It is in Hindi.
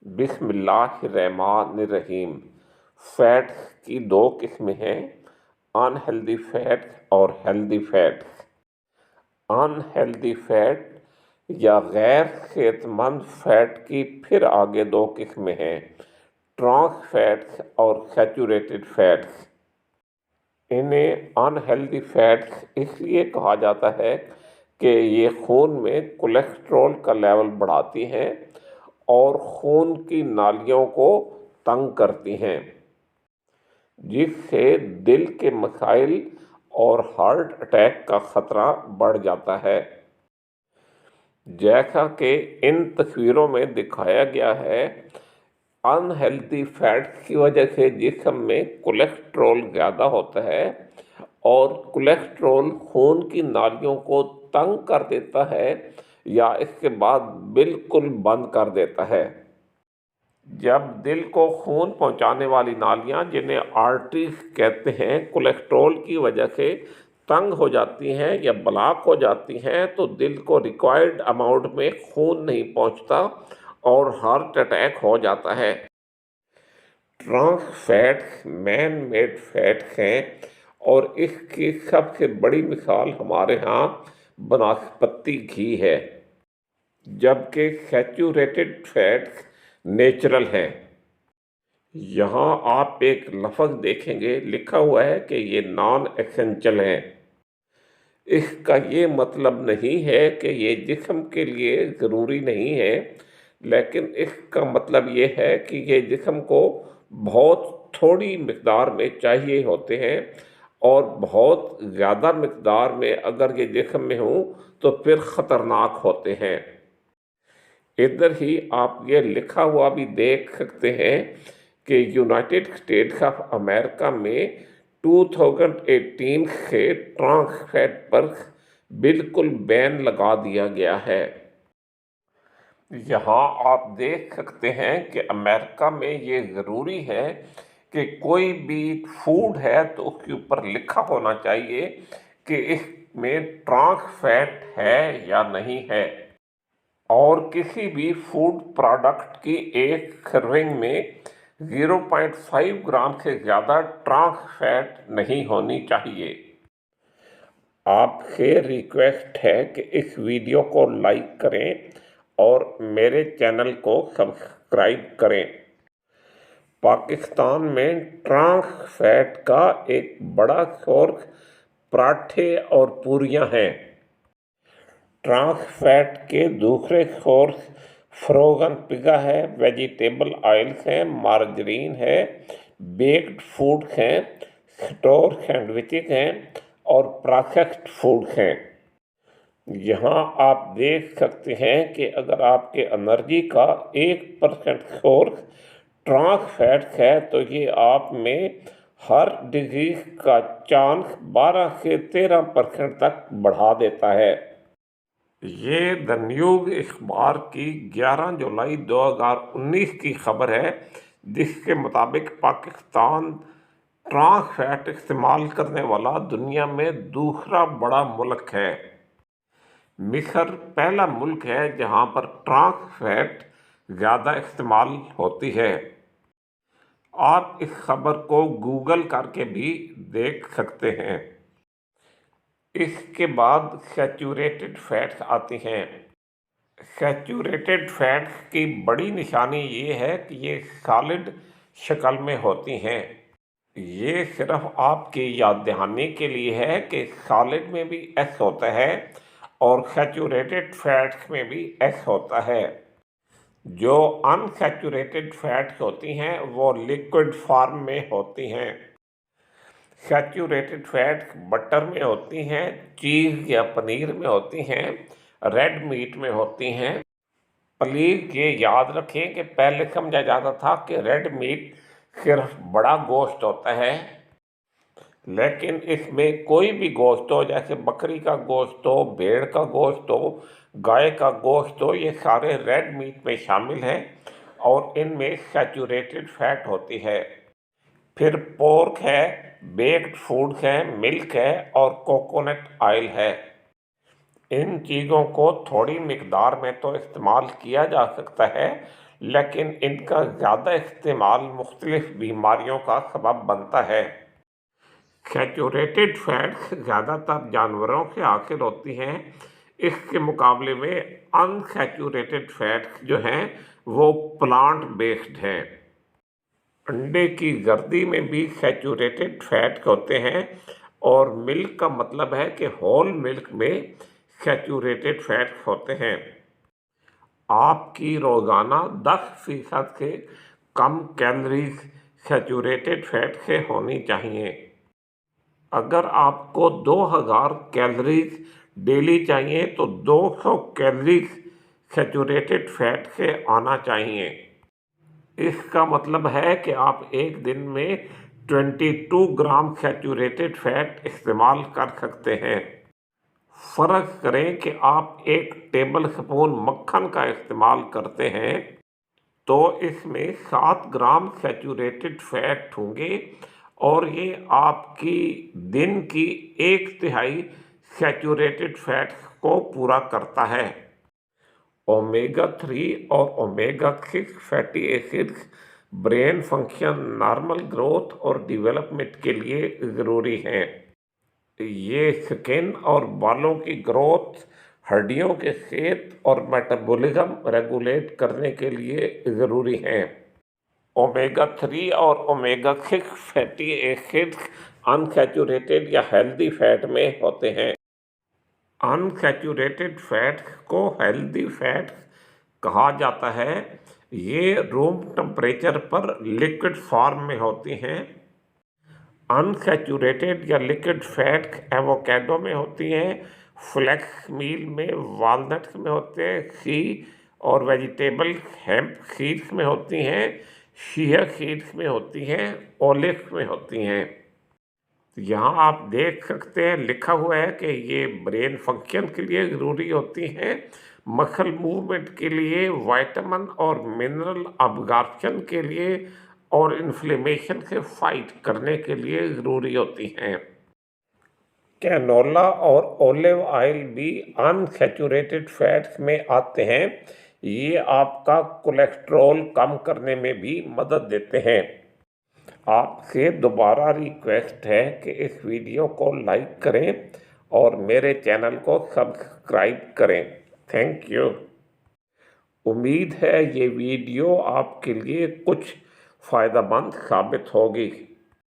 बिस्मिल्लाहिर्रहमानिर्रहीम। फैट की दो किस्में हैं, अनहेल्दी फैट और हेल्दी फैट। अनहेल्दी फैट या गैर सेहतमंद फैट की फिर आगे दो किस्में हैं, ट्रांस फैट्स और सैचुरेटेड फैट्स। इन्हें अनहेल्दी फैट्स इसलिए कहा जाता है कि ये खून में कोलेस्ट्रॉल का लेवल बढ़ाती हैं और खून की नालियों को तंग करती हैं, जिससे दिल के मसाइल और हार्ट अटैक का खतरा बढ़ जाता है। जैसा कि इन तस्वीरों में दिखाया गया है, अनहेल्दी फैट्स की वजह से जिस्म में कोलेस्ट्रॉल ज़्यादा होता है और कोलेस्ट्रॉल खून की नालियों को तंग कर देता है या इसके बाद बिल्कुल बंद कर देता है। जब दिल को खून पहुंचाने वाली नालियां, जिन्हें आर्टरीज कहते हैं, कोलेस्ट्रॉल की वजह से तंग हो जाती हैं या ब्लॉक हो जाती हैं तो दिल को रिक्वायर्ड अमाउंट में खून नहीं पहुंचता और हार्ट अटैक हो जाता है। Trans fats man made fats हैं और इसकी सबसे बड़ी मिसाल हमारे यहाँ बनास्पति घी है, जबकि सैचुरेटेड फैट्स नेचुरल हैं। यहाँ आप एक लफ्ज़ देखेंगे, लिखा हुआ है कि ये नॉन एसेंशियल है। इसका ये मतलब नहीं है कि ये जिस्म के लिए ज़रूरी नहीं है, लेकिन इसका मतलब ये है कि ये जिस्म को बहुत थोड़ी मिक़दार में चाहिए होते हैं और बहुत ज़्यादा मिक़दार में अगर ये जिस्म में हों तो फिर ख़तरनाक होते हैं। इधर ही आप ये लिखा हुआ भी देख सकते हैं कि यूनाइटेड स्टेट्स ऑफ अमेरिका में 2018 से ट्रांस फैट पर बिल्कुल बैन लगा दिया गया है। यहाँ आप देख सकते हैं कि अमेरिका में ये ज़रूरी है कि कोई भी फूड है तो उसके ऊपर लिखा होना चाहिए कि इसमें ट्रांस फैट है या नहीं है, और किसी भी फूड प्रोडक्ट की एक सर्विंग में 0.5 ग्राम से ज़्यादा ट्रांस फैट नहीं होनी चाहिए। आपसे रिक्वेस्ट है कि इस वीडियो को लाइक करें और मेरे चैनल को सब्सक्राइब करें। पाकिस्तान में ट्रांस फैट का एक बड़ा सोर्स पराठे और पूरियां हैं। ट्रांस फैट के दूसरे सोर्स फ्रोज़न पिज़्ज़ा है, वेजिटेबल ऑयल्स हैं, मार्जरीन है, बेक्ड फूड्स हैं, स्टोर सैंडविचेस हैं और प्रोसेस्ड फूड्स हैं। यहाँ आप देख सकते हैं कि अगर आपके एनर्जी का 1% सोर्स ट्रांस फैट्स है तो ये आप में हर डिजीज़ का चांस 12 से 13% तक बढ़ा देता है। ये द न्यूज़ अखबार की 11 जुलाई 2019 की खबर है, जिसके मुताबिक पाकिस्तान ट्रांस फैट इस्तेमाल करने वाला दुनिया में दूसरा बड़ा मुल्क है। मिस्र पहला मुल्क है जहां पर ट्रांस फैट ज़्यादा इस्तेमाल होती है। आप इस खबर को गूगल करके भी देख सकते हैं। इसके बाद सैचुरेटेड फैट्स आती हैं। सैचुरेटेड फैट्स की बड़ी निशानी ये है कि ये सॉलिड शक्ल में होती हैं। ये सिर्फ आपकी याद दहानी के लिए है कि सॉलिड में भी एस होता है और सैचुरेटेड फैट्स में भी एस होता है। जो अनसैचुरेटेड फैट्स होती हैं वो लिक्विड फॉर्म में होती हैं। सैचुरेटेड फैट्स बटर में होती हैं, चीज़ या पनीर में होती हैं, रेड मीट में होती हैं। प्लीज़ ये याद रखें कि पहले समझा जाता था कि रेड मीट सिर्फ बड़ा गोश्त होता है, लेकिन इसमें कोई भी गोश्त हो, जैसे बकरी का गोश्त हो, भेड़ का गोश्त हो, गाय का गोश्त हो, ये सारे रेड मीट में शामिल हैं और इनमें सैचुरेटेड फैट होती है। फिर पोर्क है, बेक्ड फूड्स हैं, मिल्क है और कोकोनट ऑयल है। इन चीज़ों को थोड़ी मिकदार में तो इस्तेमाल किया जा सकता है, लेकिन इनका ज़्यादा इस्तेमाल मुख्तलिफ बीमारियों का सबब बनता है। सैचुरेटेड फैट्स ज़्यादातर जानवरों से हासिल होती हैं। इसके मुकाबले में अनसैचुरेटेड फैट्स जो हैं वो प्लांट बेस्ड हैं। अंडे की गर्दी में भी सैचुरेटेड फैट होते हैं और मिल्क का मतलब है कि होल मिल्क में सैचुरेटेड फैट होते हैं। आपकी रोज़ाना 10% से कम कैलोरीज सैचुरेटेड फैट से होनी चाहिए। अगर आपको 2000 कैलोरीज डेली चाहिए तो 200 कैलोरीज सैचुरेटेड फैट से आना चाहिए। इसका मतलब है कि आप एक दिन में 22 ग्राम सैचुरेटेड फैट इस्तेमाल कर सकते हैं। फ़र्ज़ करें कि आप एक टेबल स्पून मक्खन का इस्तेमाल करते हैं तो इसमें 7 ग्राम सैचुरेटेड फैट होंगे और ये आपकी दिन की 1/3 सैचुरेटेड फैट को पूरा करता है। ओमेगा 3 और omega 6 fatty acids brain function, normal growth और डेवलपमेंट के लिए ज़रूरी हैं। ये स्किन और बालों की ग्रोथ, हड्डियों के सेहत और मेटाबॉलिज्म रेगुलेट करने के लिए ज़रूरी हैं। ओमेगा 3 और ओमेगा 6 फैटी एसिड्स अनसैचुरेटेड या हेल्दी फैट में होते हैं। अनसैचुरेटेड फैट्स को हेल्दी फैट्स कहा जाता है। ये रूम टेम्परेचर पर लिक्विड फॉर्म में होती हैं। अनसैचुरेटेड या लिक्विड फैट्स एवोकाडो में होती हैं, फ्लैक्स मील में, वॉलनट्स में होते हैं, सी और वेजिटेबल हेम्प सीड्स में होती हैं, शिया सीड्स में होती हैं, ओलिव्स में होती हैं। यहाँ आप देख सकते हैं लिखा हुआ है कि ये ब्रेन फंक्शन के लिए ज़रूरी होती हैं, मसल मूवमेंट के लिए, विटामिन और मिनरल अब्जॉर्प्शन के लिए और इन्फ्लेमेशन से फाइट करने के लिए ज़रूरी होती हैं। कैनोला और ओलिव ऑयल भी अनसैचुरेटेड फैट्स में आते हैं। ये आपका कोलेस्ट्रॉल कम करने में भी मदद देते हैं। आपसे दोबारा रिक्वेस्ट है कि इस वीडियो को लाइक करें और मेरे चैनल को सब्सक्राइब करें। Thank you. उम्मीद है ये वीडियो आपके लिए कुछ फ़ायदेमंद साबित होगी।